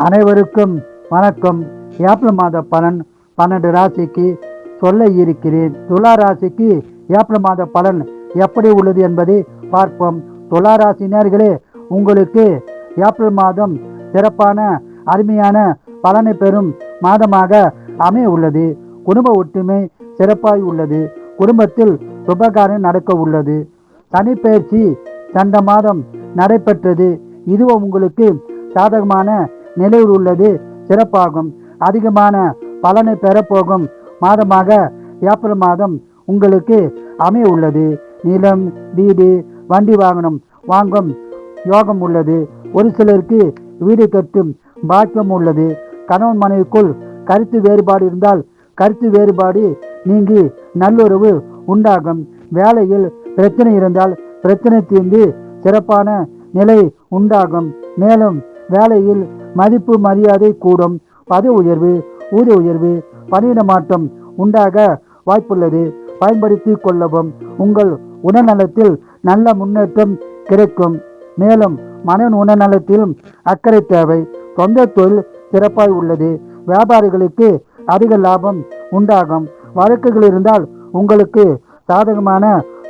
அனைவருக்கும் வணக்கம். ஏப்ரல் மாத பலன் 12 ராசிக்கு சொல்ல இருக்கிறேன். துலா ராசிக்கு ஏப்ரல் மாத பலன் எப்படி உள்ளது என்பதை பார்ப்போம். துலா ராசினியர்களே, உங்களுக்கு ஏப்ரல் மாதம் சிறப்பான அருமையான பலனை பெறும் மாதமாக அமைய உள்ளது. குடும்ப ஒற்றுமை சிறப்பாய் உள்ளது. குடும்பத்தில் சுபகாரியம் நடக்க உள்ளது. சனி பயிற்சி சென்ற மாதம் நடைபெற்றது. இதுவும் உங்களுக்கு சாதகமான நிலையில் உள்ளது. சிறப்பாகும். அதிகமான பலனை பெறப்போகும் மாதமாக ஏப்ரல் மாதம் உங்களுக்கு அமைய உள்ளது. நிலம், வீடு, வண்டி வாகனம் வாங்கும் யோகம் உள்ளது. ஒரு சிலருக்கு வீடு கட்டும் பாக்கியம் உள்ளது. கணவன் மனைவிக்குள் கருத்து வேறுபாடு இருந்தால் கருத்து வேறுபாடு நீங்கி நல்லுறவு உண்டாகும். வேலையில் பிரச்சனை இருந்தால் பிரச்சனை தீர்ந்து சிறப்பான நிலை உண்டாகும். மேலும் வேலையில் மதிப்பு மரியாதை கூடும். பதவி உயர்வு, ஊதிய உயர்வு, பணியிட மாற்றம் உண்டாக வாய்ப்புள்ளது. பயன்படுத்தி கொள்ளவும். உங்கள் உடல்நலத்தில் நல்ல முன்னேற்றம் கிடைக்கும். மேலும் மன உடல்நலத்திலும் அக்கறை தேவை. சொந்த தொழில் சிறப்பாய் உள்ளது. வியாபாரிகளுக்கு அதிக லாபம் உண்டாகும். வழக்குகள் இருந்தால் உங்களுக்கு சாதகமான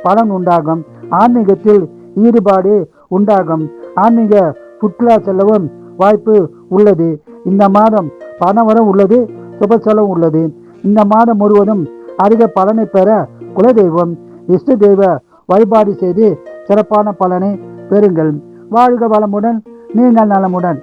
பலன் உண்டாகும். ஆன்மீகத்தில் ஈடுபாடு உண்டாகும். ஆன்மீக சுற்றுலா செல்லவும் வாய்ப்பு உள்ளது. இந்த மாதம் பணவரம் உள்ளது. சுப செலவு உள்ளது. இந்த மாதம் முழுவதும் அதிக பலனை பெற குலதெய்வம், இஷ்ட தெய்வ வழிபாடு செய்து சிறப்பான பலனை பெறுங்கள். வாழ்க வளமுடன், நீங்கள் நலமுடன்.